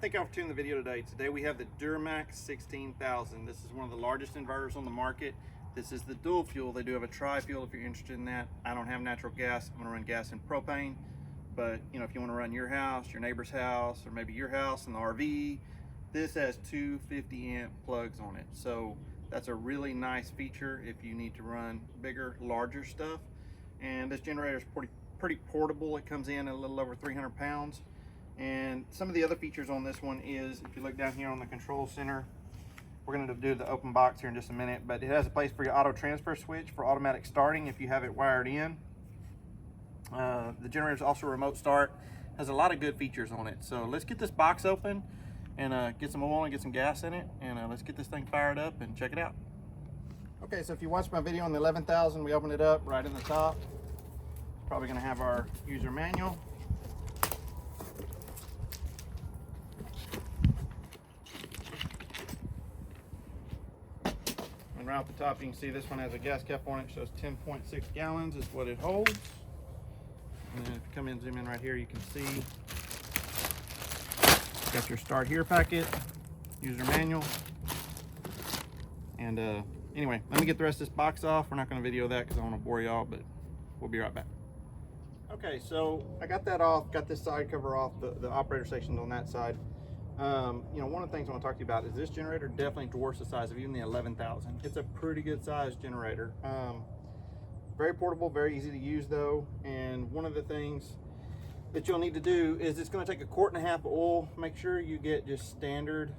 thank y'all for tuning the video today. Today we have the Duromax 16000. This is one of the largest inverters on the market. This is the dual fuel. They do have a tri-fuel if you're interested in that. I don't have natural gas. I'm gonna run gas and propane. But you know, if you wanna run your house, your neighbor's house, or maybe your house and the RV, this has two 50 amp plugs on it. So that's a really nice feature if you need to run bigger, larger stuff. And this generator is pretty portable. It comes in at a little over 300 pounds. And some of the other features on this one is, if you look down here on the control center, we're going to do the open box here in just a minute, but it has a place for your auto transfer switch for automatic starting if you have it wired in. The generator is also remote start, has a lot of good features on it. So let's get this box open and get some oil and get some gas in it, and let's get this thing fired up and check it out. Okay, so if you watched my video on the 11,000, we opened it up right in the top. It's probably going to have our user manual. And right off the top, you can see this one has a gas cap on it. It shows 10.6 gallons is what it holds. And then if you come in, zoom in right here, you can see got your start here packet, user manual. And anyway, let me get the rest of this box off. We're not going to video that because I don't want to bore y'all, but we'll be right back. Okay, so I got that off, got this side cover off, the operator section's on that side. You know, one of the things I want to talk to you about is this generator definitely dwarfs the size of even the 11,000. It's a pretty good sized generator. Very portable, very easy to use though. And one of the things that you'll need to do is it's going to take 1.5 quarts of oil. Make sure you get just standard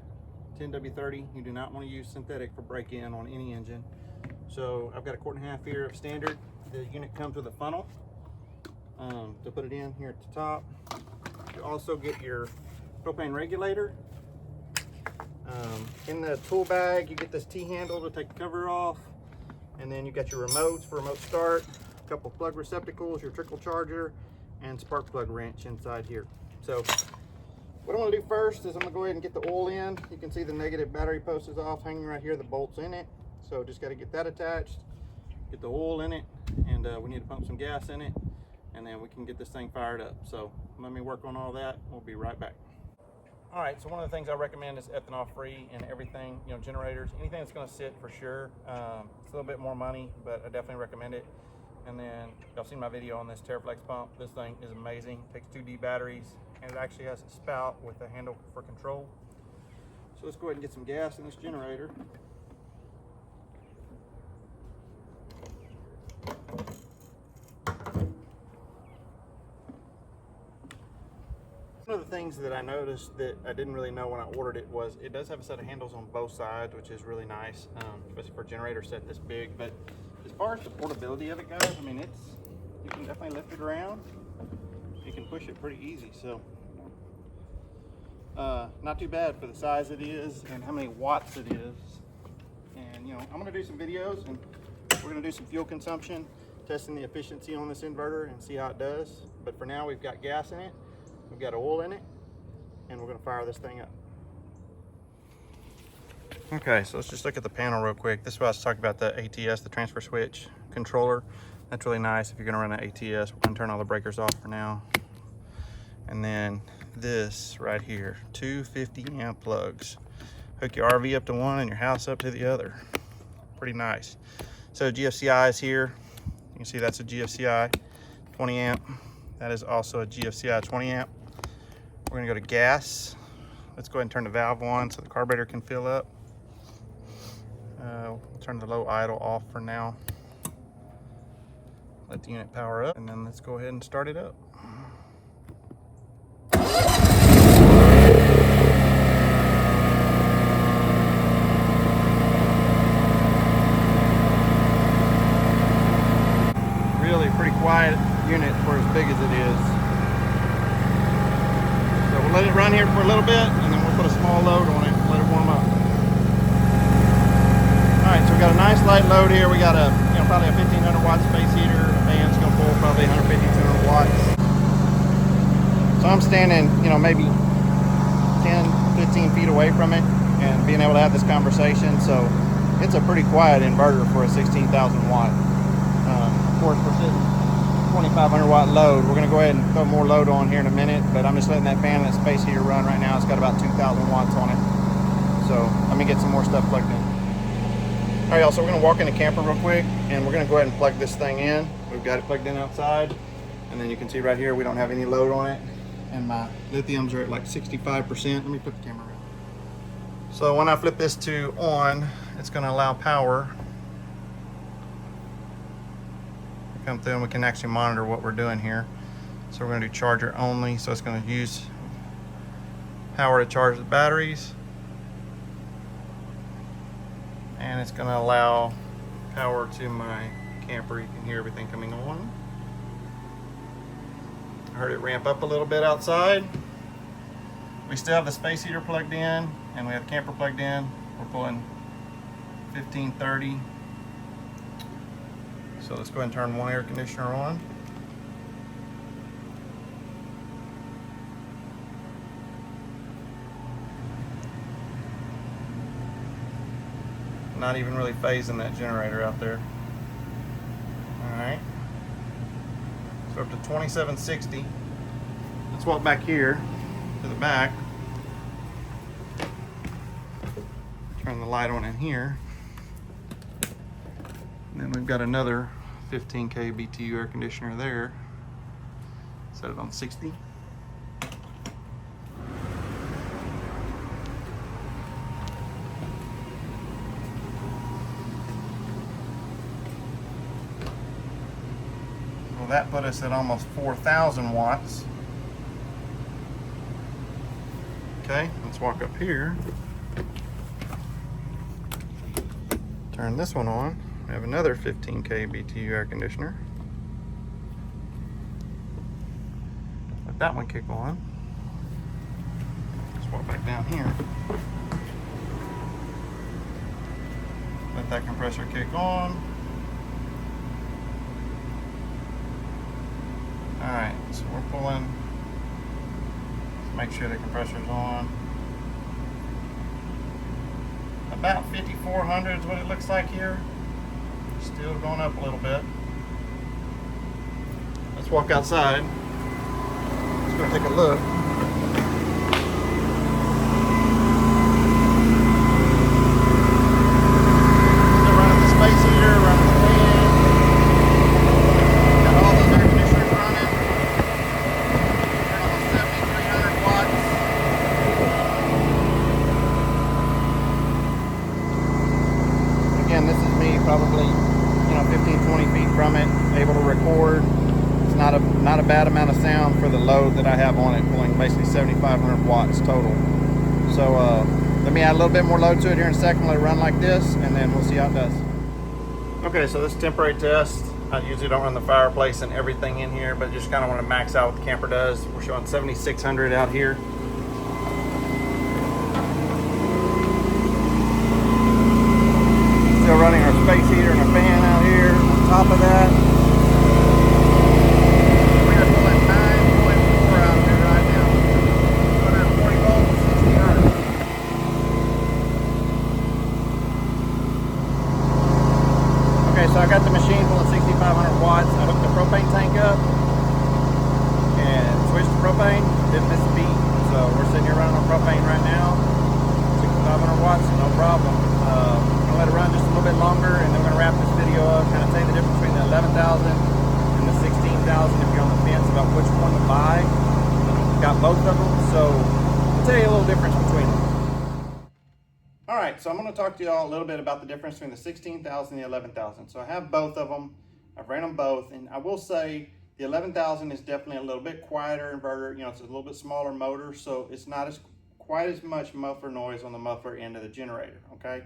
10W30. You do not want to use synthetic for break-in on any engine. So I've got 1.5 quarts here of standard. The unit comes with a funnel to put it in here at the top. You also get your propane regulator. In the tool bag, you get this T-handle to take the cover off. And then you got your remotes for remote start, a couple plug receptacles, your trickle charger, and spark plug wrench inside here. So what I'm gonna do first is I'm gonna go ahead and get the oil in. You can see the negative battery post is off, hanging right here, the bolt's in it. So just gotta get that attached, get the oil in it, and we need to pump some gas in it, and then we can get this thing fired up. So let me work on all that. We'll be right back. All right, so one of the things I recommend is ethanol free and everything, you know, generators, anything that's gonna sit for sure. It's a little bit more money, but I definitely recommend it. And then y'all seen my video on this TerraFlex pump. This thing is amazing. It takes 2D batteries, and it actually has a spout with a handle for control. So let's go ahead and get some gas in this generator. One of the things that I noticed that I didn't really know when I ordered it was it does have a set of handles on both sides, which is really nice, especially for a generator set this big. But as far as the portability of it goes, I mean, you can definitely lift it around. You can push it pretty easy, so not too bad for the size it is and how many watts it is. And you know, I'm gonna do some videos and we're gonna do some fuel consumption, testing the efficiency on this inverter and see how it does. But for now, we've got gas in it. We've got oil in it, and we're going to fire this thing up. Okay, so let's just look at the panel real quick. This is what I was talking about, the ATS, the transfer switch controller. That's really nice if you're going to run an ATS. We're going to turn all the breakers off for now. And then this right here, two 50 amp plugs. Hook your RV up to one and your house up to the other. Pretty nice. So GFCI is here. You can see that's a GFCI 20 amp. That is also a GFCI 20 amp. We're gonna go to gas. Let's go ahead and turn the valve on so the carburetor can fill up. We'll turn the low idle off for now. Let the unit power up, and then let's go ahead and start it up. Really pretty quiet unit for as big as it is. So we'll let it run here for a little bit, and then we'll put a small load on it and let it warm up. All right, so we got a nice light load here. We got a, you know, probably a 1500 watt space heater. The fan's gonna pull probably 150, 200 watts. So I'm standing, you know, maybe 10, 15 feet away from it and being able to have this conversation. So it's a pretty quiet inverter for a 16,000 watt. Of course, we're sitting 2,500 watt load. We're gonna go ahead and throw more load on here in a minute, but I'm just letting that fan and that space heater run right now. It's got about 2,000 watts on it. So let me get some more stuff plugged in. All right, y'all, so we're gonna walk in the camper real quick and we're gonna go ahead and plug this thing in. We've got it plugged in outside. And then you can see right here, we don't have any load on it. And my lithiums are at like 65%. Let me put the camera around. So when I flip this to on, it's gonna allow power to come through and we can actually monitor what we're doing here. So we're gonna do charger only. So it's gonna use power to charge the batteries. And it's gonna allow power to my camper. You can hear everything coming on. I heard it ramp up a little bit outside. We still have the space heater plugged in and we have the camper plugged in. We're pulling 1530. So let's go ahead and turn one air conditioner on. Not even really phasing that generator out there. All right. So up to 2760. Let's walk back here to the back. Turn the light on in here. And then we've got another 15K BTU air conditioner there. Set it on 60. Well, that put us at almost 4,000 watts. Okay, let's walk up here. Turn this one on. We have another 15K BTU air conditioner. Let that one kick on. Let's walk back down here. Let that compressor kick on. Alright, so we're pulling. Let's make sure the compressor's on. About 5,400 is what it looks like here. Still going up a little bit. Let's walk outside. Let's go take a look. Still running the space heater, running the fan. Got all those air conditioners running. We're almost 7,300 watts. Again, this is me probably 15-20 feet from it, able to record. It's not a bad amount of sound for the load that I have on it, pulling basically 7,500 watts total. So let me add a little bit more load to it here in a second, let it run like this, and then we'll see how it does. Okay, so this is a temporary test. I usually don't run the fireplace and everything in here, but just kind of want to max out what the camper does. We're showing 7,600 out here. Still running our space heater and our fan out here. On top of that, we are pulling 9.4 out here right now. 240 volts, 60 hertz. Okay, so I got the machine pulling 6,500 watts. I hooked the propane tank up and switched to propane. Didn't miss a beat. So we're sitting here running on propane right now. 6,500 watts, no problem. Let it run just a little bit longer and then we're going to wrap this video up, kind of tell you the difference between the 11,000 and the 16,000 if you're on the fence about which one to buy. Got both of them, so I'll tell you a little difference between them. Alright, so I'm going to talk to y'all a little bit about the difference between the 16,000 and the 11,000. So I have both of them. I've ran them both, and I will say the 11,000 is definitely a little bit quieter inverter. It's a little bit smaller motor, so it's not quite as much muffler noise on the muffler end of the generator, okay?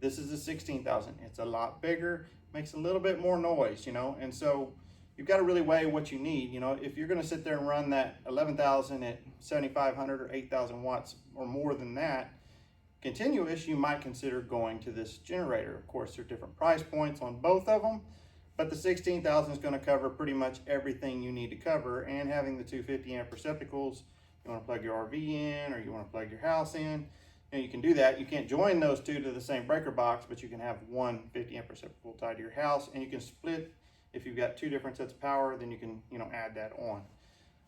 This is the 16,000. It's a lot bigger, makes a little bit more noise, and so you've got to really weigh what you need. If you're going to sit there and run that 11,000 at 7,500 or 8,000 watts or more than that continuous, you might consider going to this generator. Of course, there are different price points on both of them, but the 16,000 is going to cover pretty much everything you need to cover, and having the 250 amp receptacles, you want to plug your RV in or you want to plug your house in, you can do that. You can't join those two to the same breaker box, but you can have one 50 amp receptacle tied to your house, and you can split If you've got two different sets of power, then you can, you know, add that on.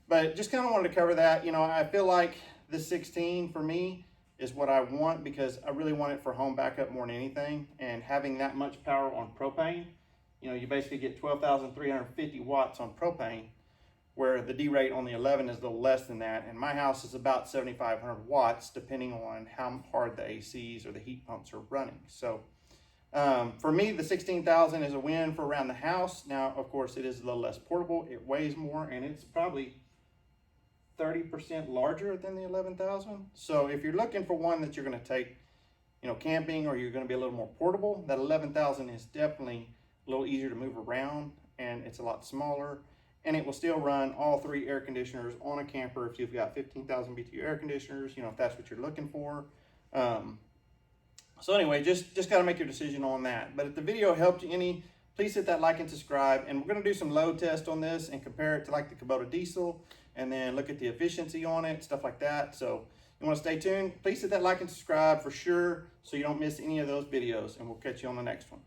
But just kind of wanted to cover that. You know, I feel like this 16 for me is what I want, because I really want it for home backup more than anything. And having that much power on propane, you know, you basically get 12,350 watts on propane, where the D rate on the 11 is a little less than that. And my house is about 7,500 watts, depending on how hard the ACs or the heat pumps are running. So for me, the 16,000 is a win for around the house. Now, of course, it is a little less portable. It weighs more, and it's probably 30% larger than the 11,000. So if you're looking for one that you're going to take, you know, camping, or you're going to be a little more portable, that 11,000 is definitely a little easier to move around, and it's a lot smaller, and it will still run all three air conditioners on a camper if you've got 15,000 BTU air conditioners, you know, if that's what you're looking for. So anyway, just got to make your decision on that. But if the video helped you any, please hit that like and subscribe. And we're going to do some load test on this and compare it to like the Kubota diesel, and then look at the efficiency on it, stuff like that. So you want to stay tuned, please hit that like and subscribe for sure, so you don't miss any of those videos, and we'll catch you on the next one.